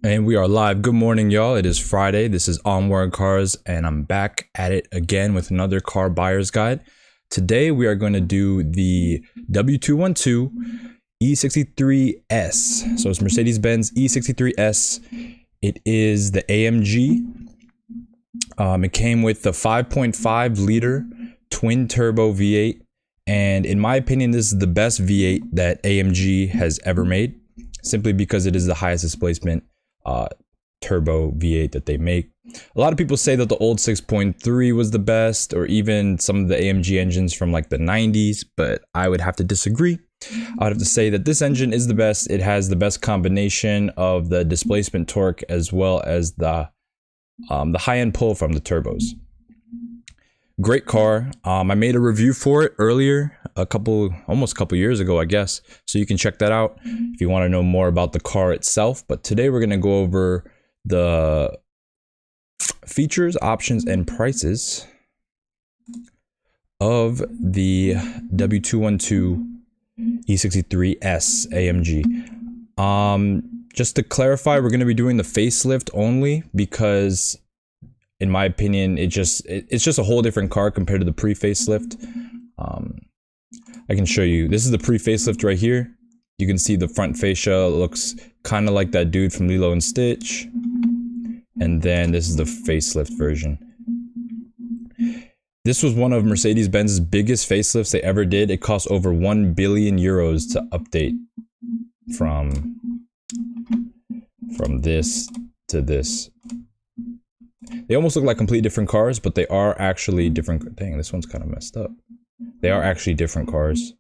And we are live. Good morning, y'all. It is Friday. This is Onward Cars, and I'm back at it again with another car buyer's guide. Today, we are going to do the W212 E63S. So it's Mercedes-Benz E63S. It is the AMG. It came with the 5.5 liter twin turbo V8. And in my opinion, this is the best V8 that AMG has ever made, simply because it is the highest displacement turbo V8 that they make. A lot of people say that the old 6.3 was the best, or even some of the AMG engines from like the 90s, but I would have to disagree. I would have to say that this engine is the best. It has the best combination of the displacement torque as well as the high-end pull from the turbos. Great car. I made a review for it earlier, almost a couple years ago, I guess. So you can check that out if you want to know more about the car itself. But today we're going to go over the features, options, and prices of the W212 E63S AMG. Just to clarify, we're going to be doing the facelift only because, in my opinion, it's just a whole different car compared to the pre-facelift. I can show you. This is the pre-facelift right here. You can see the front fascia looks kind of like that dude from Lilo and Stitch. And then this is the facelift version. This was one of Mercedes-Benz's biggest facelifts they ever did. It cost over 1 billion euros to update from this to this. They almost look like completely different cars, but they are actually different. Dang, this one's kind of messed up. They are actually different cars.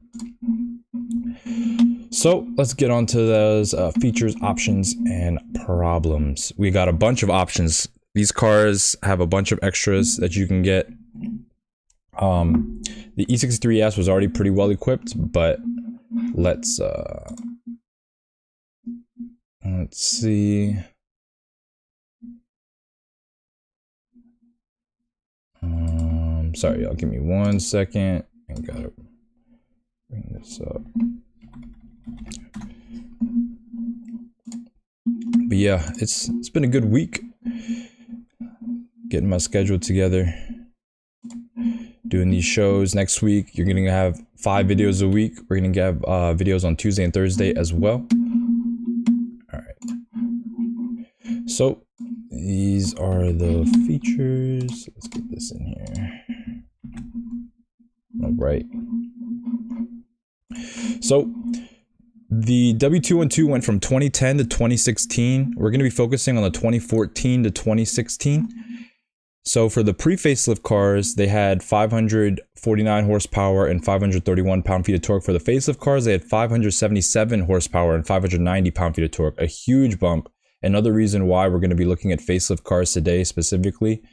So let's get on to those features, options, and problems. We got a bunch of options. These cars have a bunch of extras that you can get. The E63S was already pretty well equipped, but let's see. Sorry, y'all, give me 1 second. I gotta bring this up. But yeah, it's been a good week. Getting my schedule together. Doing these shows. Next week, you're gonna have 5 videos a week. We're gonna have videos on Tuesday and Thursday as well. Alright. So these are the features. Let's get this in here. All right. So the W212 went from 2010 to 2016. We're going to be focusing on the 2014 to 2016. So for the pre-facelift cars, they had 549 horsepower and 531 pound-feet of torque. For the facelift cars, they had 577 horsepower and 590 pound-feet of torque. A huge bump. Another reason why we're going to be looking at facelift cars today specifically,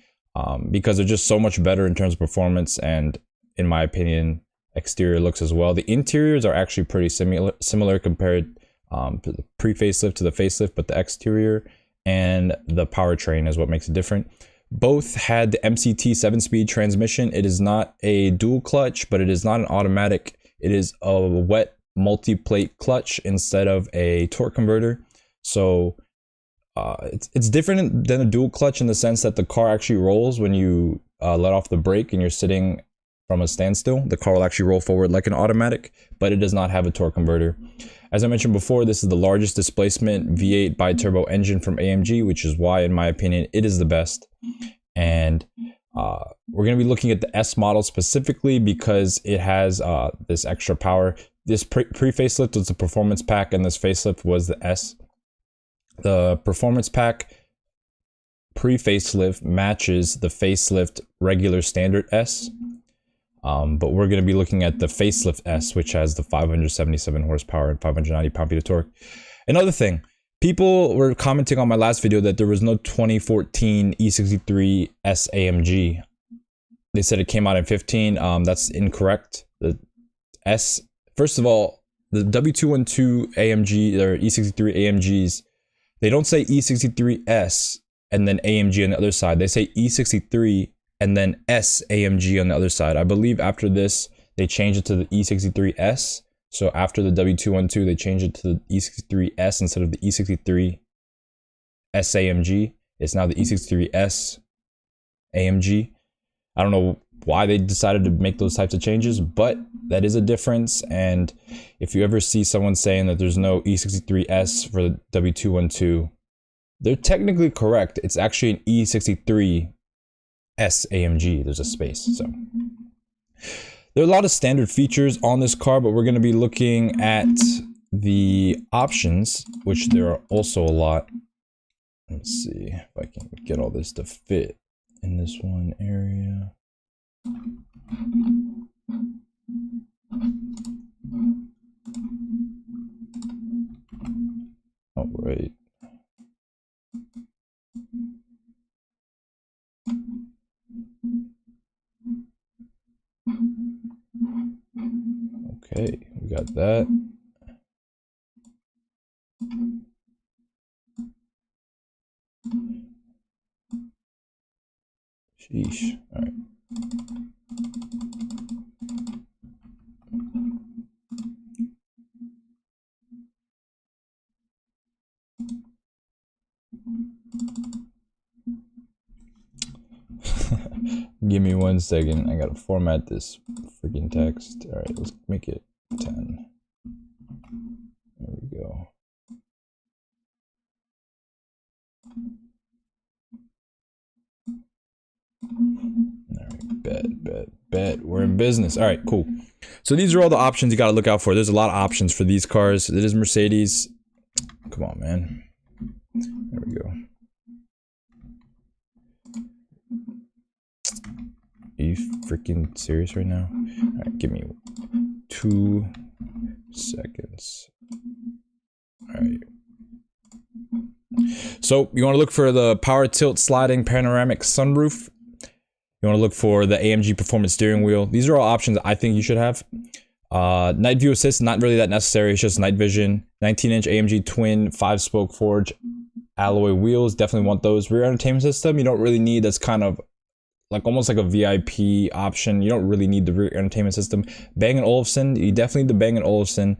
because they're just so much better in terms of performance and, in my opinion, exterior looks as well. The interiors are actually pretty similar compared to the pre-facelift to the facelift, but the exterior and the powertrain is what makes it different. Both had the MCT 7-speed transmission. It is not a dual clutch, but it is not an automatic. It is a wet multi-plate clutch instead of a torque converter. So it's different than a dual clutch in the sense that the car actually rolls when you let off the brake and you're sitting from a standstill. The car will actually roll forward like an automatic, but it does not have a torque converter. As I mentioned before, this is the largest displacement V8 bi-turbo engine from AMG, which is why, in my opinion, it is the best. And we're going to be looking at the S model specifically because it has this extra power. This pre-facelift was the performance pack, and this facelift was the S. The performance pack pre-facelift matches the facelift regular standard S. But we're going to be looking at the facelift S, which has the 577 horsepower and 590 pound-feet of torque. Another thing, people were commenting on my last video that there was no 2014 E63 S AMG. They said it came out in 15. That's incorrect. The S, first of all, the W212 AMG or E63 AMGs, they don't say E63S and then AMG on the other side. They say E63 and then S AMG on the other side. I believe after this, they changed it to the E63S. So after the W212, they changed it to the E63S instead of the E63 AMG. It's now the E63 AMG. I don't know why they decided to make those types of changes, but that is a difference. And if you ever see someone saying that there's no E63 for the W212, they're technically correct. It's actually an E63 AMG. There's a space. So there are a lot of standard features on this car, but we're going to be looking at the options, which there are also a lot. Let's see if I can get all this to fit in this one area. All right. Okay, we got that. Sheesh. All right. Give me 1 second. I gotta format this freaking text. All right, let's make it 10. There we go. All right, bet. We're in business. All right, cool. So these are all the options you gotta look out for. There's a lot of options for these cars. It is Mercedes. Come on, man. There we go. Are you freaking serious right now? All right, give me 2 seconds. All right. So you want to look for the power tilt sliding panoramic sunroof. You want to look for the AMG performance steering wheel. These are all options I think you should have. Night view assist, not really that necessary. It's just night vision. 19-inch AMG twin 5-spoke forged alloy wheels. Definitely want those. Rear entertainment system, you don't really need. That's kind of like almost like a VIP option. You don't really need the rear entertainment system. Bang & Olufsen, you definitely need the Bang & Olufsen.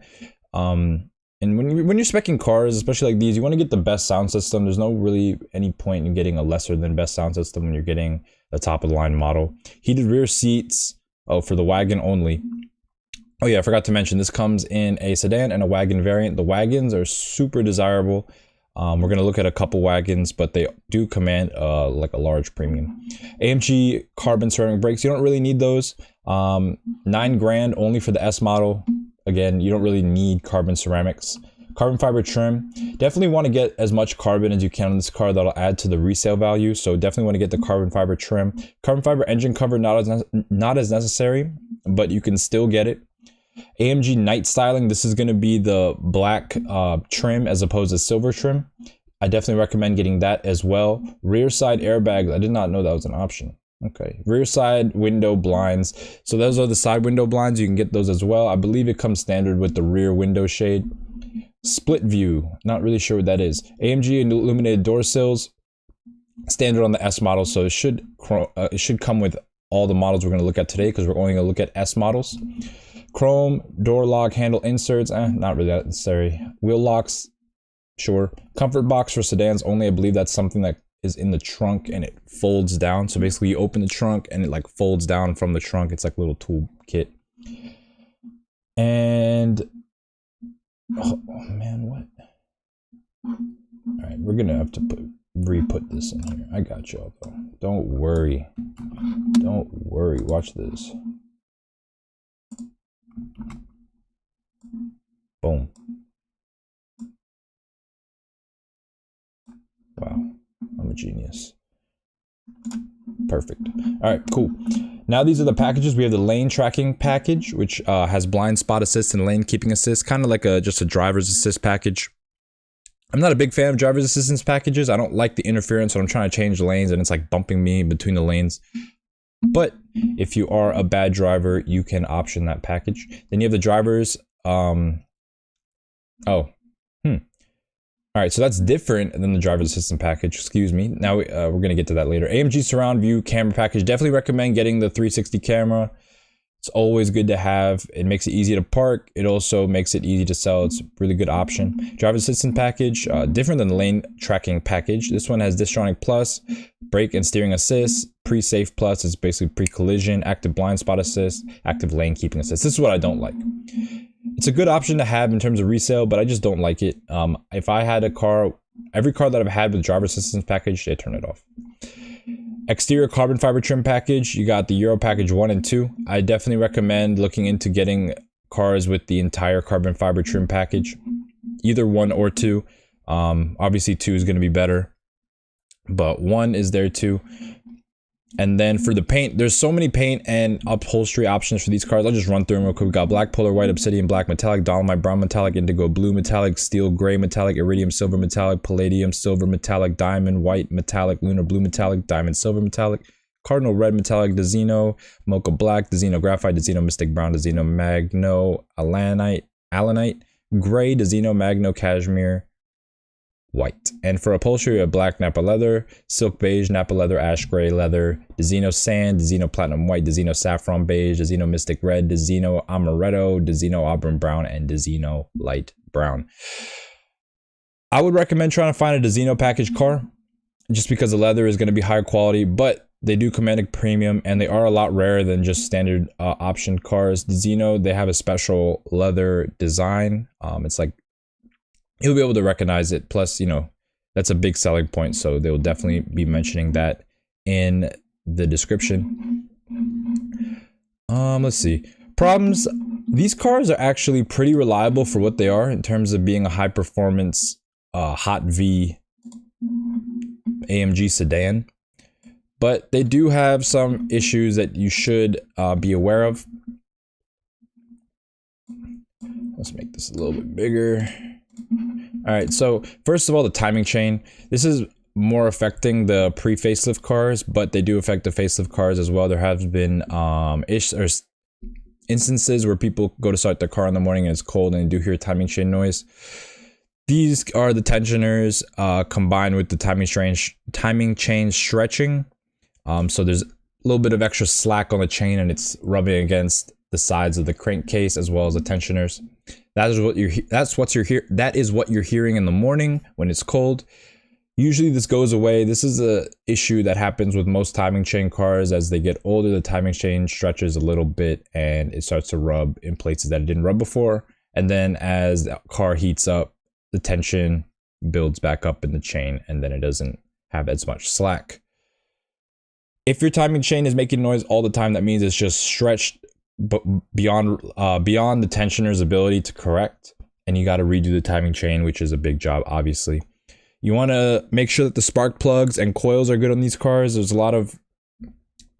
And when you're speccing cars, especially like these, you want to get the best sound system. There's no really any point in getting a lesser than best sound system when you're getting the top of the line model. Heated rear seats, oh, for the wagon only. Oh yeah, I forgot to mention, this comes in a sedan and a wagon variant. The wagons are super desirable. We're going to look at a couple wagons, but they do command like a large premium. AMG carbon ceramic brakes, you don't really need those. $9,000 only for the S model. Again, you don't really need carbon ceramics. Carbon fiber trim, definitely want to get as much carbon as you can on this car. That'll add to the resale value, so definitely want to get the carbon fiber trim. Carbon fiber engine cover, not as necessary, but you can still get it. AMG night styling, this is going to be the black trim as opposed to silver trim. I definitely recommend getting that as well. Rear side airbags, I did not know that was an option. Okay, rear side window blinds. So those are the side window blinds. You can get those as well. I believe it comes standard with the rear window shade. Split view, not really sure what that is. AMG illuminated door sills, standard on the S model. So it should come with all the models we're going to look at today, because we're only going to look at S models. Chrome door lock handle inserts, not really that necessary. Wheel locks, sure. Comfort box for sedans only. I believe that's something that is in the trunk and it folds down. So basically you open the trunk and it like folds down from the trunk. It's like a little tool kit. And oh man, what? All right, we're gonna have to re-put this in here. I got y'all though. Don't worry. Watch this. Boom. Wow, I'm a genius. Perfect. All right, cool. Now these are the packages. We have the lane tracking package, which has blind spot assist and lane keeping assist, kind of like just a driver's assist package. I'm not a big fan of driver's assistance packages. I don't like the interference when I'm trying to change lanes and it's like bumping me between the lanes. But if you are a bad driver, you can option that package. Then you have the drivers. All right, so that's different than the driver's assistant package. Excuse me. Now we're gonna get to that later. AMG surround view camera package. Definitely recommend getting the 360 camera. It's always good to have. It makes it easy to park. It also makes it easy to sell. It's a really good option. Driver assistance package, different than the lane tracking package. This one has Distronic Plus, brake and steering assist, pre-safe plus, it's basically pre-collision, active blind spot assist, active lane keeping assist. This is what I don't like. It's a good option to have in terms of resale, but I just don't like it. If I had a car, every car that I've had with driver assistance package, they turn it off. Exterior carbon fiber trim package, you got the Euro package 1 and 2. I definitely recommend looking into getting cars with the entire carbon fiber trim package, either 1 or 2. Obviously 2 is going to be better, but 1 is there too. And then for the paint, there's so many paint and upholstery options for these cars. I'll just run through them real quick. We got black, polar white, obsidian black, metallic, dolomite, brown metallic, indigo blue metallic, steel gray metallic, iridium silver metallic, palladium silver metallic, diamond white metallic, lunar blue metallic, diamond silver metallic, cardinal red metallic, Dezino, mocha black, Dezino graphite, Dezino mystic brown, Dezino magno allanite, gray, Dezino magno cashmere, white. And for upholstery, we have black Napa leather, silk beige Napa leather, ash gray leather, Dezino sand, Dezino platinum white, Dezino saffron beige, Dezino mystic red, Dezino amaretto, Dezino auburn brown, and Dezino light brown. I would recommend trying to find a Dezino package car just because the leather is going to be higher quality, but they do command a premium and they are a lot rarer than just standard option cars. Dezino, they have a special leather design. It's like you'll be able to recognize it. Plus, you know, that's a big selling point. So they'll definitely be mentioning that in the description. Let's see. Problems. These cars are actually pretty reliable for what they are in terms of being a high performance hot V AMG sedan. But they do have some issues that you should be aware of. Let's make this a little bit bigger. All right, so first of all, the timing chain. This is more affecting the pre-facelift cars, but they do affect the facelift cars as well. There have been instances where people go to start their car in the morning and it's cold and they do hear timing chain noise. These are the tensioners combined with the timing chain stretching. So there's a little bit of extra slack on the chain and it's rubbing against the sides of the crankcase as well as the tensioners. That is what you're hearing in the morning when it's cold. Usually this goes away. This is a issue that happens with most timing chain cars. As they get older, the timing chain stretches a little bit and it starts to rub in places that it didn't rub before. And then as the car heats up, the tension builds back up in the chain and then it doesn't have as much slack. If your timing chain is making noise all the time, that means it's just stretched but beyond the tensioner's ability to correct, and you got to redo the timing chain, which is a big job. Obviously, you want to make sure that the spark plugs and coils are good on these cars. There's a lot of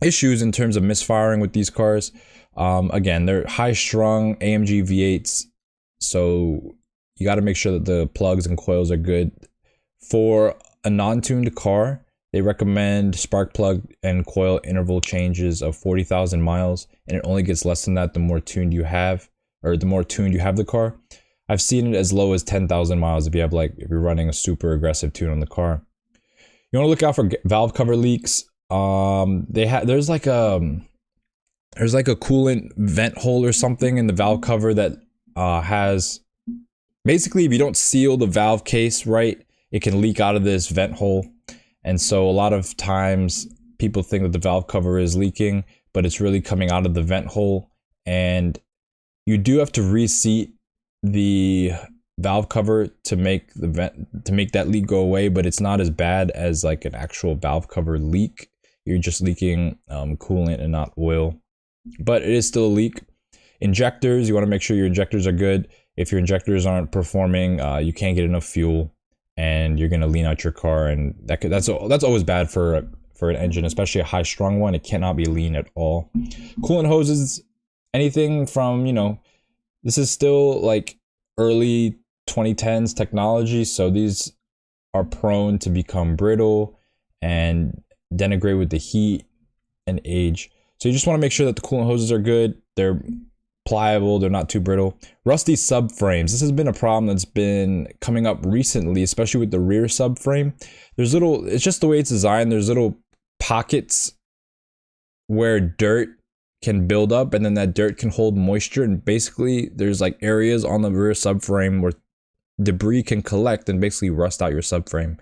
issues in terms of misfiring with these cars. Again, they're high strung AMG V8s, so you got to make sure that the plugs and coils are good. For a non-tuned car, they recommend spark plug and coil interval changes of 40,000 miles, and it only gets less than that the more tuned you have, or the more tuned you have the car. I've seen it as low as 10,000 miles if you're running a super aggressive tune on the car. You want to look out for valve cover leaks. There's like a coolant vent hole or something in the valve cover that has, basically, if you don't seal the valve case right, it can leak out of this vent hole. And so a lot of times people think that the valve cover is leaking, but it's really coming out of the vent hole. And you do have to reseat the valve cover to make that leak go away, but it's not as bad as like an actual valve cover leak. You're just leaking coolant and not oil, but it is still a leak. Injectors, you want to make sure your injectors are good. If your injectors aren't performing, you can't get enough fuel, and you're gonna lean out your car, and that's always bad for an engine, especially a high strung one. It cannot be lean at all. Coolant hoses, anything from, you know, this is still like early 2010s technology, so these are prone to become brittle and denigrate with the heat and age. So you just want to make sure that the coolant hoses are good. They're pliable, they're not too brittle. Rusty subframes. This has been a problem that's been coming up recently, especially with the rear subframe. It's just the way it's designed. There's little pockets where dirt can build up, and then that dirt can hold moisture, and basically there's like areas on the rear subframe where debris can collect and basically rust out your subframe.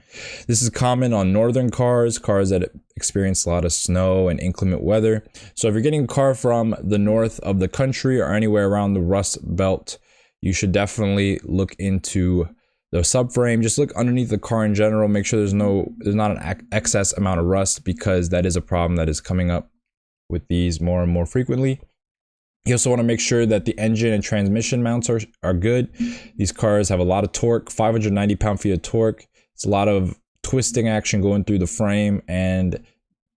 This is common on northern cars that experience a lot of snow and inclement weather. So if you're getting a car from the north of the country or anywhere around the rust belt, you should definitely look into the subframe. Just look underneath the car in general, make sure there's not an excess amount of rust, because that is a problem that is coming up with these more and more frequently. You also want to make sure that the engine and transmission mounts are good. These cars have a lot of torque, 590 pound-feet of torque. It's a lot of twisting action going through the frame and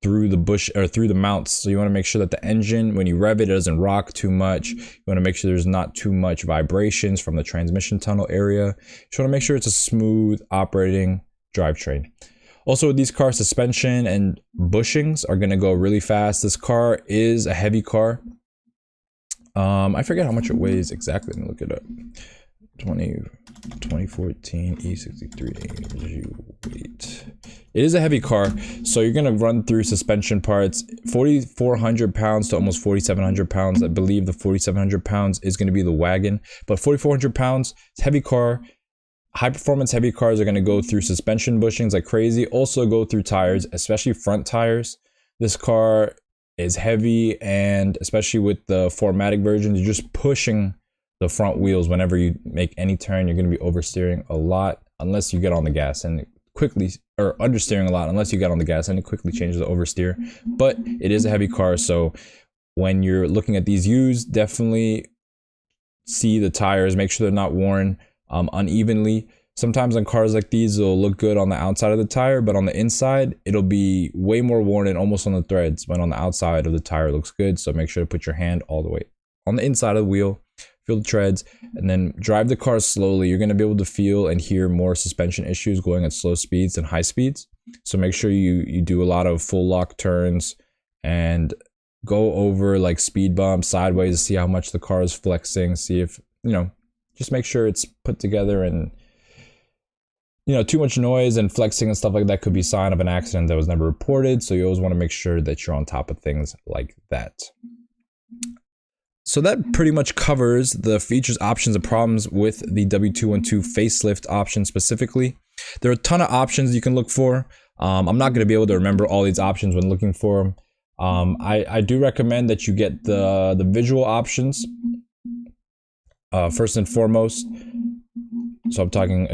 through the bush or through the mounts. So you want to make sure that the engine, when you rev it, doesn't rock too much. You want to make sure there's not too much vibrations from the transmission tunnel area. You just want to make sure it's a smooth operating drivetrain. Also with these cars, suspension and bushings are going to go really fast. This car is a heavy car. I forget how much it weighs exactly. Let me look it up. 2014 E63 AMG weight. It is a heavy car, so you're gonna run through suspension parts. 4,400 pounds to almost 4,700 pounds. I believe the 4,700 pounds is gonna be the wagon, but 4,400 pounds, it's a heavy car. High performance heavy cars are gonna go through suspension bushings like crazy. Also go through tires, especially front tires. This car is heavy, and especially with the 4MATIC version, you're just pushing the front wheels whenever you make any turn. You're going to be oversteering a lot unless you get on the gas, and quickly, or understeering a lot unless you get on the gas, and it quickly changes the oversteer. But it is a heavy car, so when you're looking at these used, definitely see the tires, make sure they're not worn unevenly. Sometimes on cars like these, it'll look good on the outside of the tire, but on the inside, it'll be way more worn and almost on the threads, when on the outside of the tire it looks good. So make sure to put your hand all the way on the inside of the wheel, feel the treads, and then drive the car slowly. You're going to be able to feel and hear more suspension issues going at slow speeds than high speeds. So make sure you do a lot of full lock turns and go over like speed bumps sideways to see how much the car is flexing. See if, just make sure it's put together, and too much noise and flexing and stuff like that could be a sign of an accident that was never reported. So you always want to make sure that you're on top of things like that. So that pretty much covers the features, options, and problems with the W212 facelift option specifically. There are a ton of options you can look for. I'm not going to be able to remember all these options when looking for them. I do recommend that you get the visual options first and foremost. So I'm talking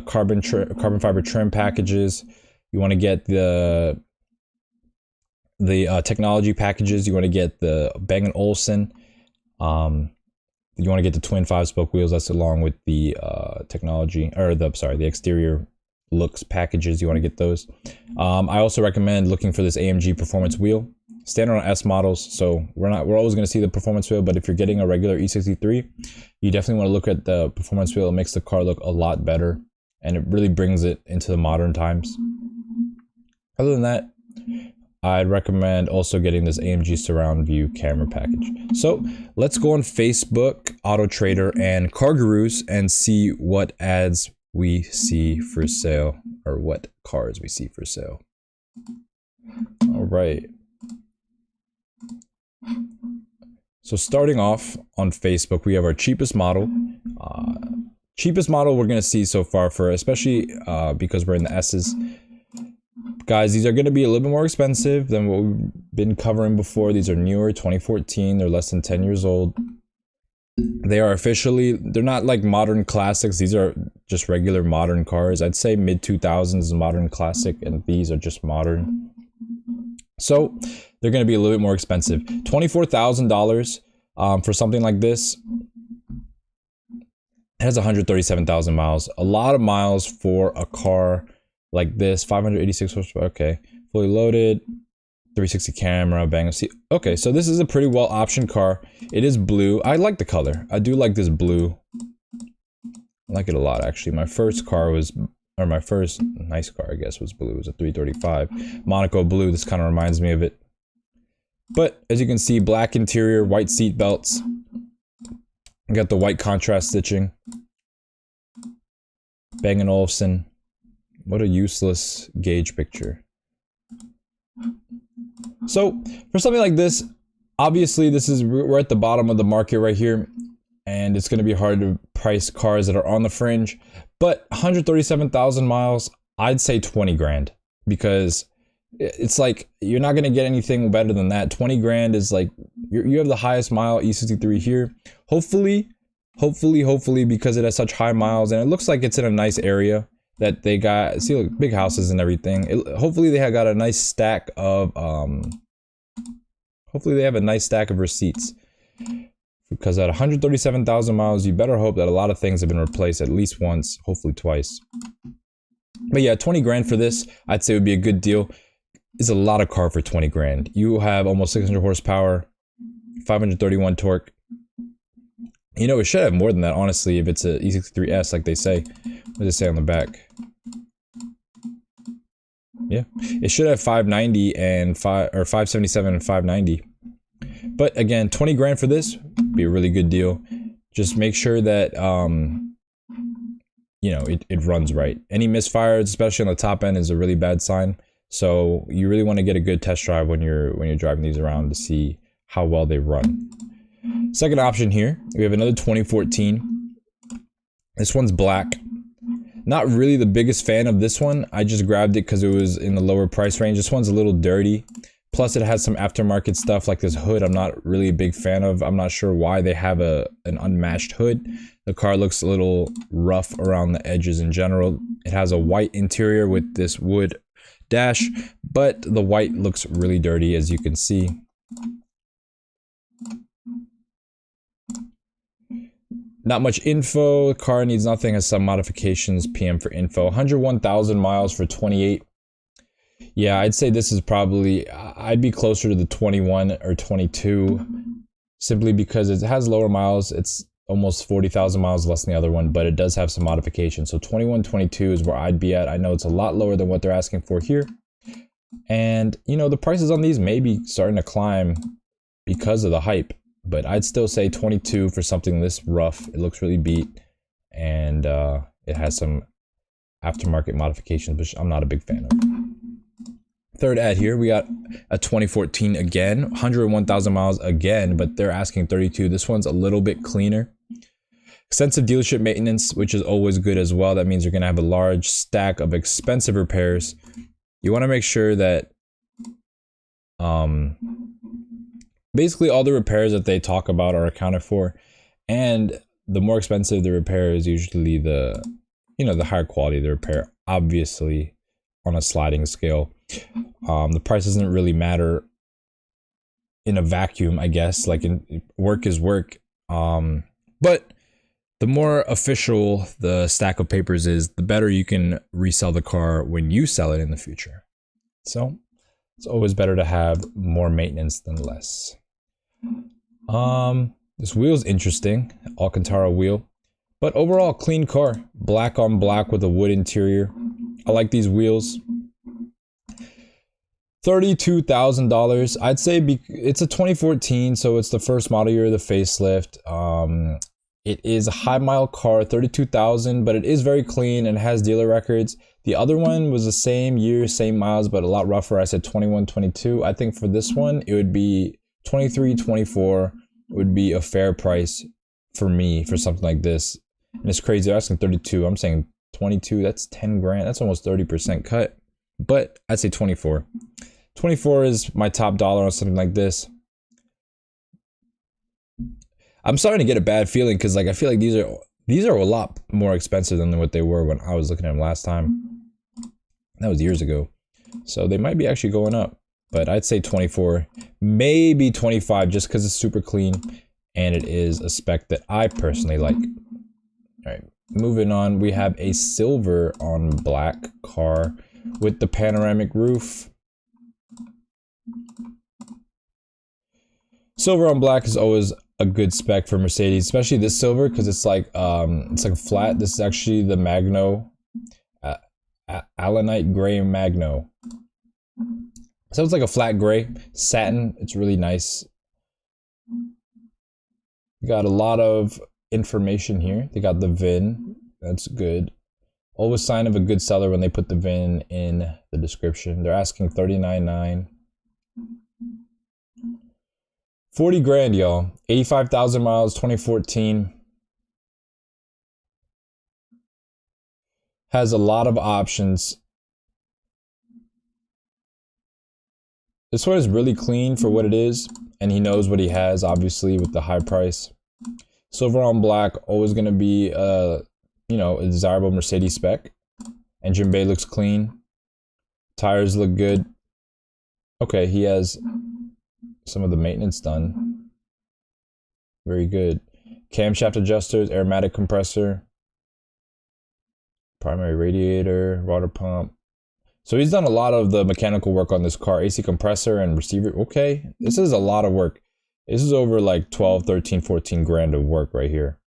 carbon fiber trim packages. You want to get the technology packages. You want to get the Bang & Olufsen. You want to get the twin 5-spoke wheels. That's along with the technology, or the exterior looks packages. You want to get those. I also recommend looking for this AMG performance wheel. Standard on S models, so we're always going to see the performance wheel, but if you're getting a regular E63, you definitely want to look at the performance wheel. It makes the car look a lot better, and it really brings it into the modern times. Other than that, I'd recommend also getting this AMG surround view camera package. So let's go on Facebook, Auto Trader, and Car Gurus and see what ads we see for sale, or what cars we see for sale. All right. So starting off on Facebook, we have our cheapest model. Cheapest model we're going to see so far, for especially because we're in the S's. Guys, these are going to be a little bit more expensive than what we've been covering before. These are newer, 2014. They're less than 10 years old. They are they're not like modern classics. These are just regular modern cars. I'd say mid-2000s is a modern classic, and these are just modern. So they're going to be a little bit more expensive. $24,000 for something like this. It has 137,000 miles. A lot of miles for a car like this. 586 horsepower. Okay. Fully loaded. 360 camera. Bang. See. Okay, so this is a pretty well optioned car. It is blue. I like the color. I do like this blue. I like it a lot, actually. My first nice car, I guess, was blue. It was a 335 Monaco blue. This kind of reminds me of it. But as you can see, black interior, white seat belts. You got the white contrast stitching. Bang & Olufsen. What a useless gauge picture. So for something like this, Obviously, we're at the bottom of the market right here, and it's going to be hard to price cars that are on the fringe. But 137,000 miles, I'd say 20 grand, because it's like you're not going to get anything better than that. 20 grand is like you have the highest mile E63 here. Hopefully, because it has such high miles and it looks like it's in a nice area that they got. See, look, big houses and everything. Hopefully they have got a nice stack of hopefully they have a nice stack of receipts, because at 137,000 miles, you better hope that a lot of things have been replaced at least once, hopefully twice. But yeah, 20 grand for this, I'd say would be a good deal. It's a lot of car for 20 grand. You have almost 600 horsepower, 531 torque. You know, it should have more than that, honestly, if it's a E63S, like they say. What does it say on the back? Yeah, it should have 590 and 577 and 590. But again, 20 grand for this would be a really good deal. Just make sure that you know, it runs right. Any misfires, especially on the top end, is a really bad sign. So you really want to get a good test drive when you're driving these around to see how well they run. Second option here, we have another 2014. This one's black. Not really the biggest fan of this one. I just grabbed it because it was in the lower price range. This one's a little dirty. Plus it has some aftermarket stuff like this hood I'm not really a big fan of. I'm not sure why they have an unmatched hood. The car looks a little rough around the edges in general. It has a white interior with this wood dash, but the white looks really dirty, as you can see. Not much info. The car needs nothing, has some modifications. PM for info. 101,000 miles for 28. Yeah, I'd say this is probably, I'd be closer to the 21 or 22, simply because it has lower miles. It's almost 40,000 miles less than the other one, but it does have some modifications. So 21, 22 is where I'd be at. I know it's a lot lower than what they're asking for here. And, you know, the prices on these may be starting to climb because of the hype. But I'd still say 22 for something this rough. It looks really beat, and it has some aftermarket modifications, which I'm not a big fan of. Third ad here, we got a 2014 again, 101,000 miles again, but they're asking 32. This one's a little bit cleaner. Extensive dealership maintenance, which is always good as well. That means you're going to have a large stack of expensive repairs. You want to make sure that basically all the repairs that they talk about are accounted for, and the more expensive the repair is, usually the, you know, the higher quality of the repair, obviously on a sliding scale. The price doesn't really matter in a vacuum, I guess. Like, work is work, but the more official the stack of papers is, the better you can resell the car when you sell it in the future. So it's always better to have more maintenance than less. This wheel's interesting, Alcantara wheel, but overall clean car, black on black with a wood interior. I like these wheels. $32,000. I'd say it's a 2014, so it's the first model year of the facelift. It is a high mile car, 32,000, but it is very clean and has dealer records. The other one was the same year, same miles, but a lot rougher. I said 21, 22. I think for this one, it would be 23, 24 would be a fair price for me for something like this. And it's crazy, they're asking 32. I'm saying 22, that's 10 grand. That's almost 30% cut. But I'd say 24. 24 is my top dollar on something like this. I'm starting to get a bad feeling because, like, I feel like these are a lot more expensive than what they were when I was looking at them last time. That was years ago. So they might be actually going up. But I'd say 24, maybe 25, just because it's super clean and it is a spec that I personally like. All right, moving on, we have a silver on black car with the panoramic roof. Silver on black is always a good spec for Mercedes, especially this silver, because it's like flat. This is actually the Magno, Allanite Gray Magno. So it's like a flat gray satin. It's really nice. Got a lot of information here. They got the VIN. That's good. Always sign of a good seller when they put the VIN in the description. They're asking $39,900. 40 grand, y'all. 85,000 miles, 2014. Has a lot of options. This one is really clean for what it is, and he knows what he has, obviously, with the high price. Silver on black, always going to be, you know, a desirable Mercedes spec. Engine bay looks clean. Tires look good. Okay, he has some of the maintenance done. Very good. Camshaft adjusters, aromatic compressor, primary radiator, water pump. So he's done a lot of the mechanical work on this car. AC compressor and receiver. Okay, this is a lot of work. This is over like 12, 13, 14 grand of work right here.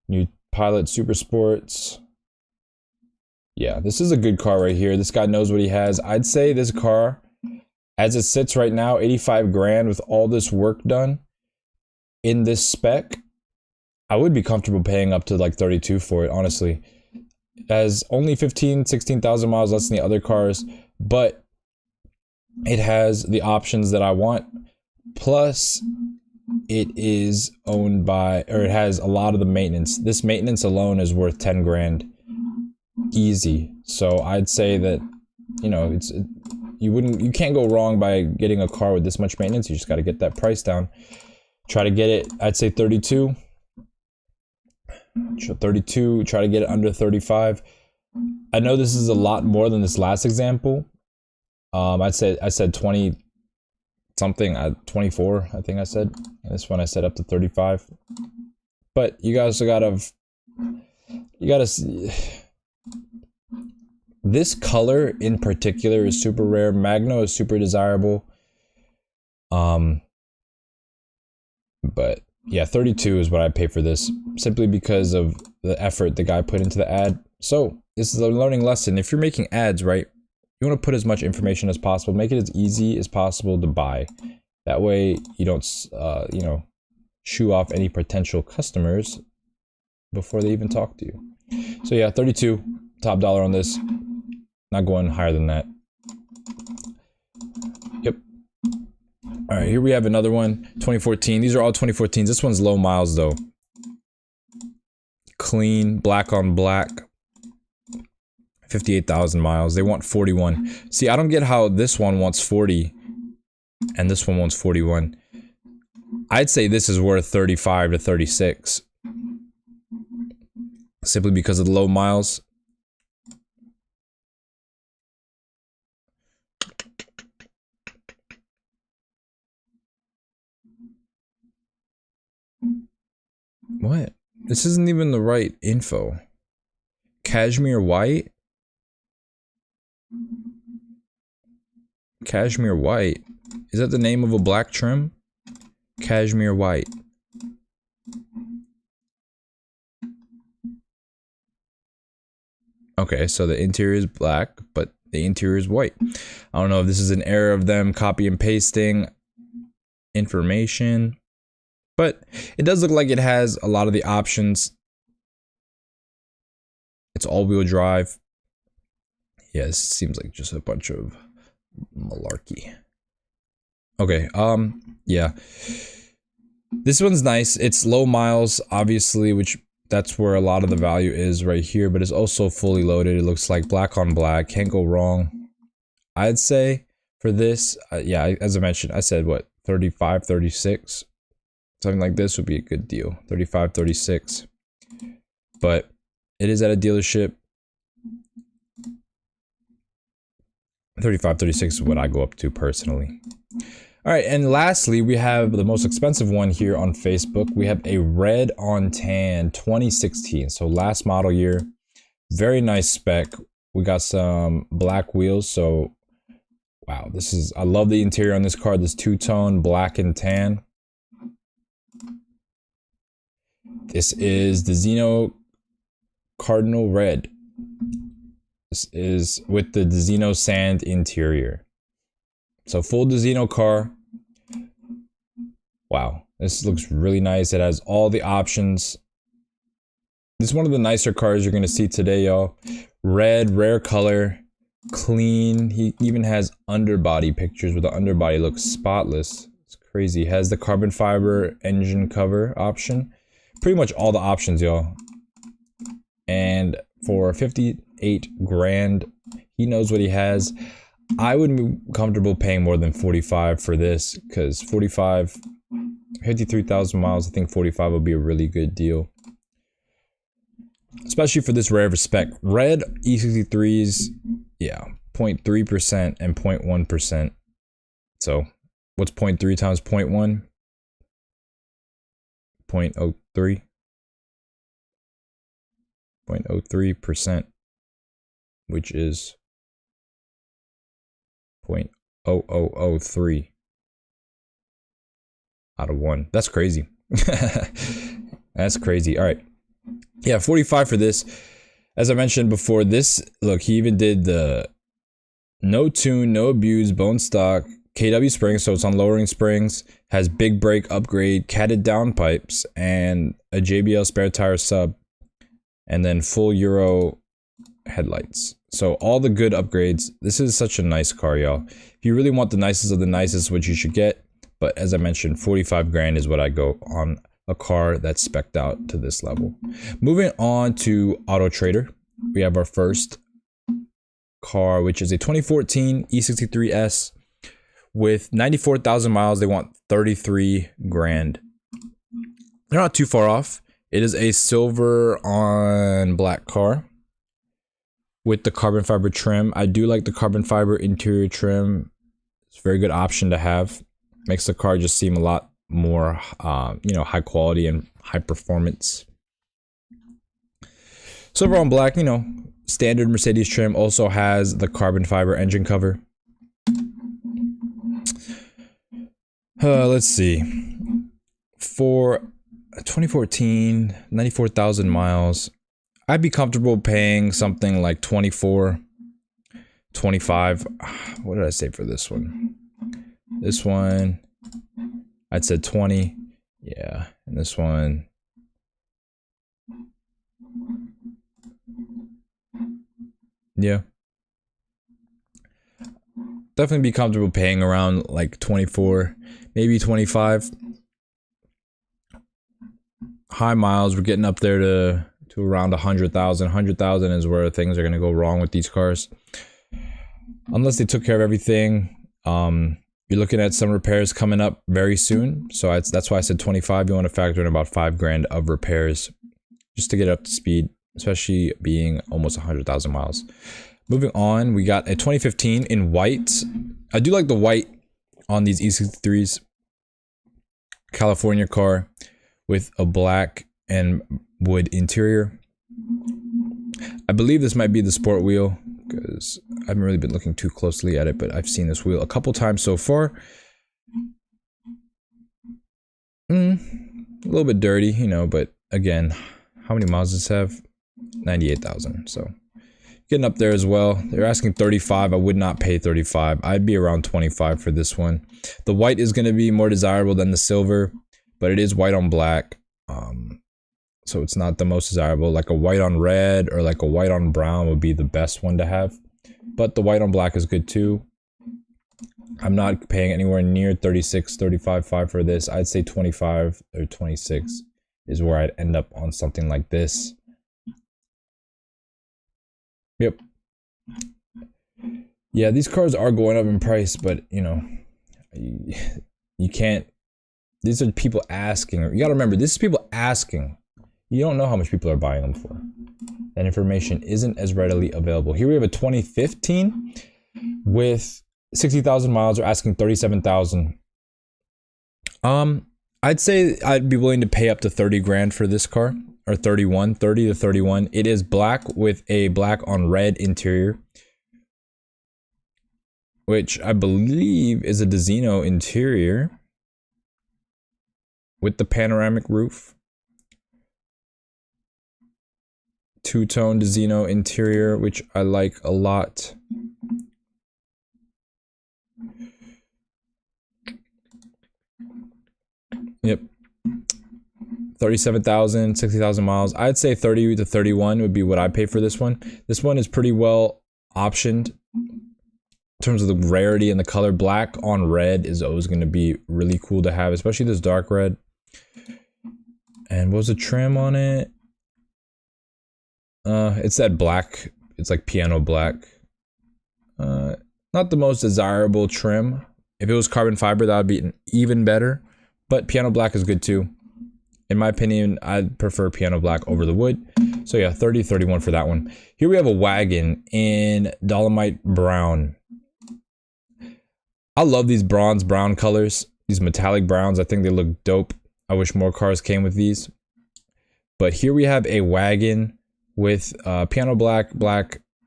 New Pilot Super Sports. Yeah, this is a good car right here. This guy knows what he has. I'd say this car, as it sits right now, 85 grand with all this work done in this spec, I would be comfortable paying up to like 32 for it, honestly. It has only 15, 16,000 miles less than the other cars, but it has the options that I want. Plus, it is owned by, or it has a lot of the maintenance. This maintenance alone is worth 10 grand. Easy. So I'd say that, you know, you can't go wrong by getting a car with this much maintenance. You just got to get that price down. Try to get it, I'd say 32. 32, try to get it under 35. I know this is a lot more than this last example. I said 20 something, 24, I think I said. And this one I set up to 35. But you guys gotta see. This color in particular is super rare. Magno is super desirable. But yeah, 32 is what I pay for this, simply because of the effort the guy put into the ad. So this is a learning lesson. If you're making ads, right, you want to put as much information as possible. Make it as easy as possible to buy. That way you don't, you know, shoo off any potential customers before they even talk to you. So yeah, 32, top dollar on this. Not going higher than that. Yep. All right, here we have another one, 2014. These are all 2014s. This one's low miles though. Clean, black on black. 58,000 miles. They want 41. See, I don't get how this one wants 40 and this one wants 41. I'd say this is worth 35 to 36. Simply because of the low miles. What? This isn't even the right info. Cashmere white? Cashmere white? Is that the name of a black trim? Cashmere white. Okay, so the interior is black, but the interior is white. I don't know if this is an error of them copy and pasting information, but it does look like it has a lot of the options. It's all-wheel drive. Yeah, this seems like just a bunch of malarkey. Okay, yeah. This one's nice. It's low miles, obviously, which that's where a lot of the value is right here, but it's also fully loaded. It looks like black on black. Can't go wrong. I'd say for this, yeah, as I mentioned, I said what, 35, 36? Something like this would be a good deal. 35, 36. But it is at a dealership. 35, 36 is what I go up to personally. All right, and lastly, we have the most expensive one here on Facebook. We have a red on tan 2016, so last model year. Very nice spec. We got some black wheels, so wow, this is, I love the interior on this car. This two-tone black and tan. This is the Xeno Cardinal Red. This is with the Xeno Sand interior. So full Xeno car. Wow, this looks really nice. It has all the options. This is one of the nicer cars you're gonna see today, y'all. Red, rare color. clean. He even has underbody pictures where the underbody looks spotless. It's crazy. Has the carbon fiber engine cover option. Pretty much all the options, y'all. And for 58 grand, he knows what he has. I wouldn't be comfortable paying more than 45 for this, because 53,000 miles, I think 45 would be a really good deal. Especially for this rare spec. Red E63s, yeah, 0.3% and 0.1%. So, what's 0.3 times 0.1? 0.03. 0.03%, which is 0.0003 out of 1. That's crazy. That's crazy. All right. Yeah, 45 for this. As I mentioned before, this, look, he even did the no tune, no abuse, bone stock, KW springs, so it's on lowering springs, has big brake upgrade, catted downpipes, and a JBL spare tire sub, and then full Euro headlights. So all the good upgrades. This is such a nice car, y'all. If you really want the nicest of the nicest, what you should get. But as I mentioned, 45 grand is what I go on a car that's spec'd out to this level. Moving on to Auto Trader, we have our first car, which is a 2014 E63S with 94,000 miles. They want 33 grand. They're not too far off. It is a silver on black car with the carbon fiber trim. I do like the carbon fiber interior trim. It's a very good option to have. Makes the car just seem a lot more, you know, high quality and high performance. Silver on black, you know, standard Mercedes trim. Also has the carbon fiber engine cover. Let's see. For 2014, 94,000 miles, I'd be comfortable paying something like 24, 25. What did I say for this one? This one, I'd said 20. Yeah, and this one, yeah. Definitely be comfortable paying around like 24, maybe 25. High miles, we're getting up there to around 100,000. 100,000 is where things are going to go wrong with these cars. Unless they took care of everything. You're looking at some repairs coming up very soon. So that's why I said 25. You want to factor in about 5 grand of repairs just to get up to speed, especially being almost 100,000 miles. Moving on, we got a 2015 in white. I do like the white on these E63s. California car with a black and wood interior. I believe this might be the sport wheel because I haven't really been looking too closely at it, but I've seen this wheel a couple times so far. A little bit dirty, you know, but again, how many miles does this have? 98,000, so getting up there as well. They're asking 35. I would not pay 35. I'd be around 25 for this one. The white is going to be more desirable than the silver, but it is white on black. So it's not the most desirable. Like a white on red or like a white on brown would be the best one to have. But the white on black is good too. I'm not paying anywhere near 36, 35.5 for this. I'd say 25 or 26 is where I'd end up on something like this. Yep. Yeah, these cars are going up in price, but you know, you can't. These are people asking. You gotta remember, this is people asking. You don't know how much people are buying them for. That information isn't as readily available. Here we have a 2015 with 60,000 miles. They're asking 37,000. I'd say I'd be willing to pay up to 30 grand for this car, or 30 to 31. It is black with a black on red interior, which I believe is a Dezino interior with the panoramic roof. Two-tone Dezino interior, which I like a lot. Yep. 37,000, 60,000 miles. I'd say 30 to 31 would be what I pay for this one. This one is pretty well optioned. In terms of the rarity and the color, black on red is always going to be really cool to have, especially this dark red. And what was the trim on it? It's that black. It's like piano black. Not the most desirable trim. If it was carbon fiber, that would be even better. But piano black is good too. In my opinion, I'd prefer piano black over the wood. So yeah, 30-31 for that one. Here we have a wagon in Dolomite Brown. I love these bronze brown colors. These metallic browns, I think they look dope. I wish more cars came with these. But here we have a wagon with piano black,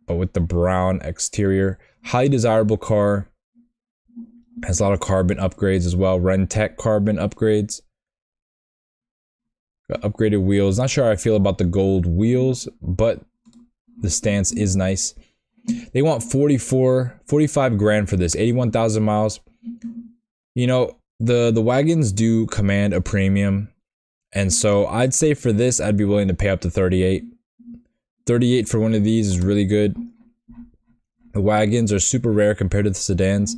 but with the brown exterior. Highly desirable car. Has a lot of carbon upgrades as well. Rentec carbon upgrades. Got upgraded wheels. Not sure how I feel about the gold wheels, but the stance is nice. They want 45 grand for this. 81,000 miles. You know, the wagons do command a premium. And so I'd say for this, I'd be willing to pay up to 38. 38 for one of these is really good. The wagons are super rare compared to the sedans.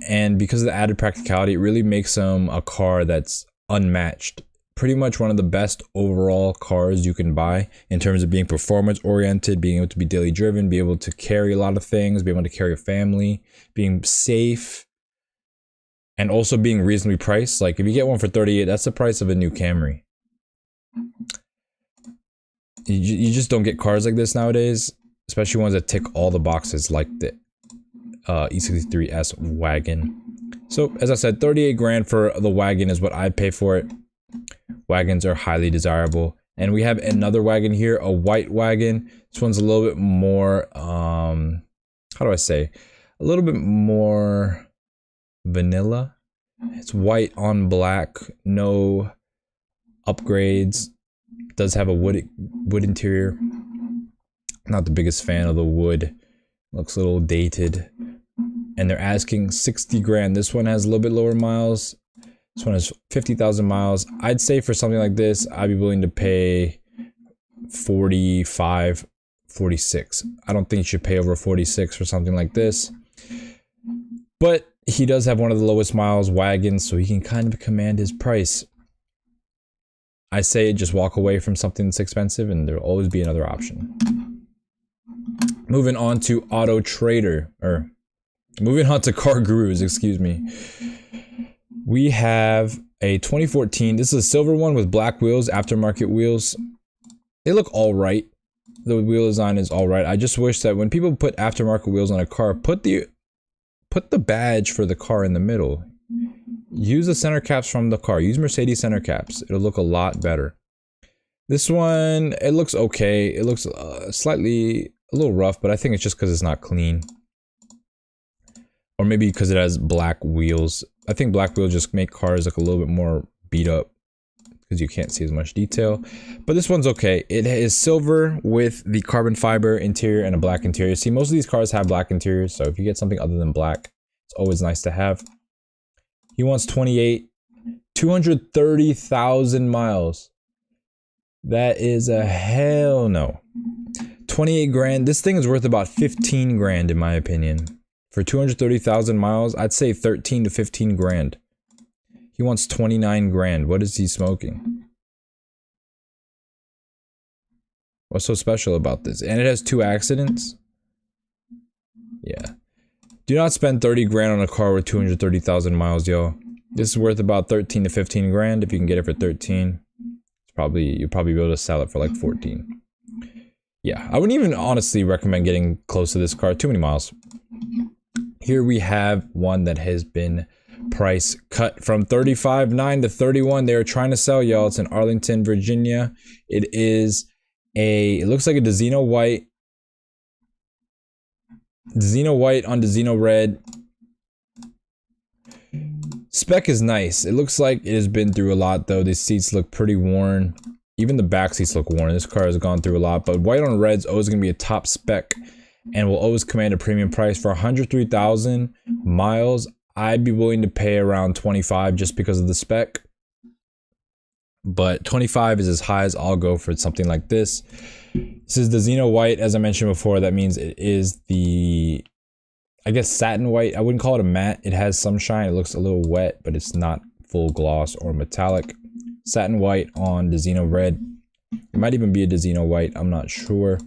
And because of the added practicality, it really makes them a car that's unmatched. Pretty much one of the best overall cars you can buy in terms of being performance oriented, being able to be daily driven, be able to carry a lot of things, be able to carry a family, being safe, and also being reasonably priced. Like if you get one for 38, that's the price of a new Camry. You just don't get cars like this nowadays, especially ones that tick all the boxes like the E63S wagon. So as I said, 38 grand for the wagon is what I'd pay for it. Wagons are highly desirable. And we have another wagon here, a white wagon. This one's a little bit more, how do I say? A little bit more vanilla. It's white on black, no upgrades. It does have a wood interior. Not the biggest fan of the wood. Looks a little dated. And they're asking 60 grand. This one has a little bit lower miles. This one has 50,000 miles. I'd say for something like this, I'd be willing to pay 45, 46. I don't think you should pay over 46 for something like this. But he does have one of the lowest miles wagons, so he can kind of command his price. I say just walk away from something that's expensive and there'll always be another option. Moving on to Auto Trader, or moving on to Car Gurus, excuse me. We have a 2014, this is a silver one with black wheels, aftermarket wheels. They look alright. The wheel design is alright. I just wish that when people put aftermarket wheels on a car, put the badge for the car in the middle. Use the center caps from the car. Use Mercedes center caps. It'll look a lot better. This one, it looks okay. It looks a little rough, but I think it's just because it's not clean. Or maybe because it has black wheels. I think black wheels just make cars look a little bit more beat up because you can't see as much detail. But this one's okay. It is silver with the carbon fiber interior and a black interior. See, most of these cars have black interiors, so if you get something other than black, it's always nice to have. He wants 28, 230,000 miles. That is a hell no. 28 grand. This thing is worth about 15 grand in my opinion. For 230,000 miles, I'd say 13 to 15 grand. He wants 29 grand. What is he smoking? What's so special about this? And it has 2 accidents? Yeah. Do not spend 30 grand on a car with 230,000 miles, yo. This is worth about 13 to 15 grand. If you can get it for 13, you'll probably be able to sell it for like 14. Yeah, I wouldn't even honestly recommend getting close to this car. Too many miles. Here we have one that has been price cut from 35.9 to 31. They're trying to sell, y'all. It's in Arlington, Virginia. It looks like a Dezino white. Dezino white on Dezino red. Spec is nice. It looks like it has been through a lot though. These seats look pretty worn. Even the back seats look worn. This car has gone through a lot, but white on red's always going to be a top spec and will always command a premium price. For 103,000 miles, I'd be willing to pay around 25 just because of the spec. but 25 is as high as I'll go for something like this. This is the Xeno White, as I mentioned before. That means it is the, I guess, satin white. I wouldn't call it a matte. It has some shine. It looks a little wet, but it's not full gloss or metallic. Satin white on the Xeno Red. It might even be a Xeno White. I'm not sure.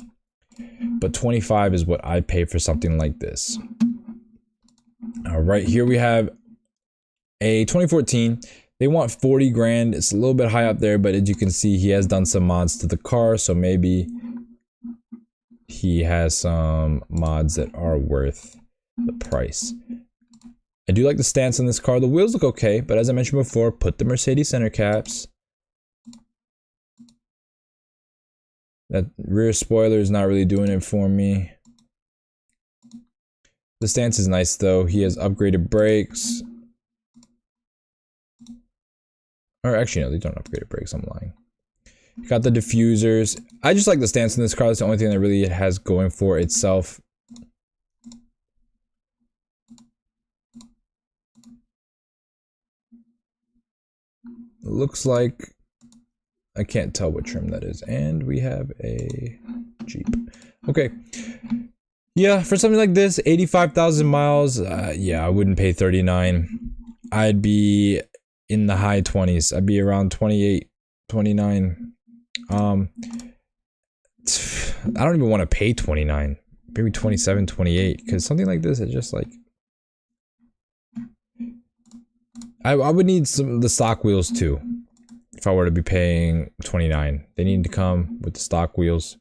But 25 is what I pay for something like this. All right, here we have a 2014. They want 40 grand. It's a little bit high up there, but as you can see, he has done some mods to the car, so maybe he has some mods that are worth the price. I do like the stance on this car. The wheels look okay, but as I mentioned before, put the Mercedes center caps. That rear spoiler is not really doing it for me. The stance is nice though. He has upgraded brakes. Or actually, no, they don't upgrade brakes. I'm lying. Got the diffusers. I just like the stance in this car. It's the only thing that really it has going for itself. Looks like I can't tell what trim that is. And we have a Jeep. Okay. Yeah, for something like this, 85,000 miles. Yeah, I wouldn't pay 39. I'd be in the high 20s. I'd be around 28, 29. I don't even want to pay 29. Maybe 27, 28. Because something like this is just like... I would need the stock wheels too. If I were to be paying 29. They need to come with the stock wheels.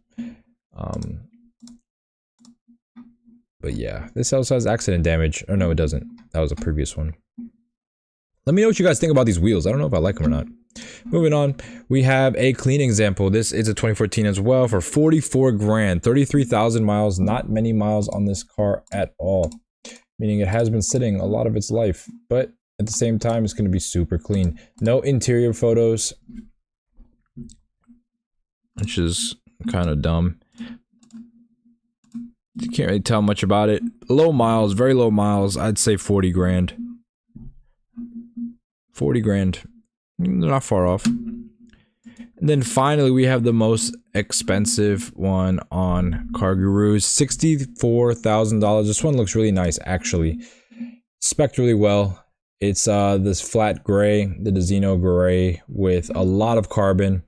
But yeah, this also has accident damage. Oh no, it doesn't. That was a previous one. Let me know what you guys think about these wheels. I don't know if I like them or not. Moving on, we have a clean example. This is a 2014 as well for 44 grand, 33,000 miles. Not many miles on this car at all, meaning it has been sitting a lot of its life, but at the same time, it's going to be super clean. No interior photos, which is kind of dumb. You can't really tell much about it. Low miles, very low miles. I'd say 40 grand. 40 grand. They're not far off. And then finally, we have the most expensive one on Car Gurus. $64,000. This one looks really nice, actually. Spec'd really well. It's this flat gray, the Xeno gray, with a lot of carbon.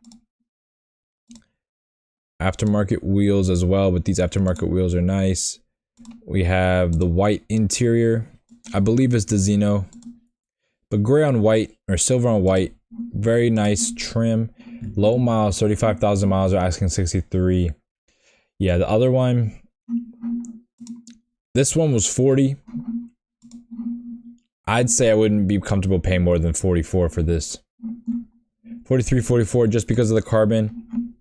Aftermarket wheels as well, but these aftermarket wheels are nice. We have the white interior. I believe it's the Xeno. But gray on white, or silver on white. Very nice trim. Low miles, 35,000 miles, are asking 63. Yeah, the other one, this one was 40. I'd say I wouldn't be comfortable paying more than 44 for this. 43, 44 just because of the carbon.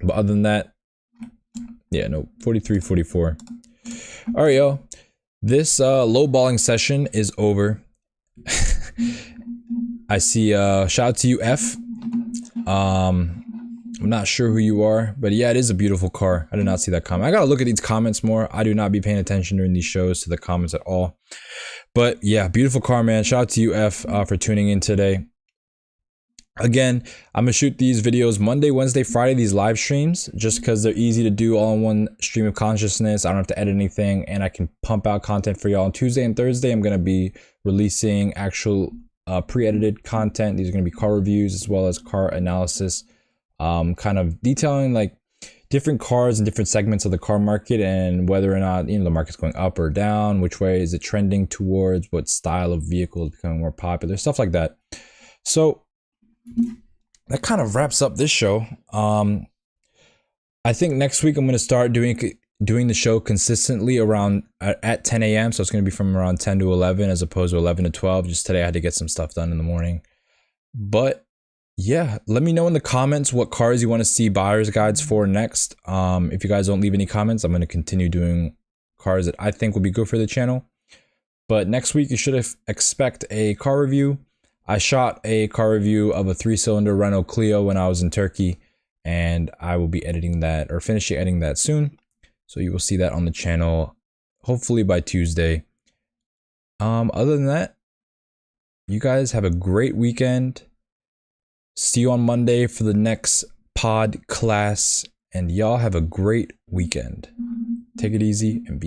But other than that, yeah, no, 43, 44. Alright, yo. This lowballing session is over. I see, shout out to you, F. I'm not sure who you are, but yeah, it is a beautiful car. I did not see that comment. I gotta look at these comments more. I do not be paying attention during these shows to the comments at all. But yeah, beautiful car, man. Shout out to you, F, for tuning in today. Again, I'm gonna shoot these videos Monday, Wednesday, Friday, these live streams, just because they're easy to do all in one stream of consciousness. I don't have to edit anything, and I can pump out content for y'all. On Tuesday and Thursday, I'm gonna be releasing actual pre-edited content. These are gonna be car reviews as well as car analysis, kind of detailing like different cars and different segments of the car market and whether or not, you know, the market's going up or down, which way is it trending towards, what style of vehicle is becoming more popular, stuff like that. So that kind of wraps up this show. I think next week I'm going to start doing the show consistently around at 10 a.m. So it's going to be from around 10 to 11 as opposed to 11 to 12. Just today I had to get some stuff done in the morning. But yeah, let me know in the comments what cars you want to see buyer's guides for next. If you guys don't leave any comments, I'm going to continue doing cars that I think will be good for the channel. But next week you should expect a car review. I shot a car review of a 3-cylinder Renault Clio when I was in Turkey, and I will be editing that or finishing editing that soon. So you will see that on the channel hopefully by Tuesday. Other than that, you guys have a great weekend. See you on Monday for the next pod class, and y'all have a great weekend. Take it easy and be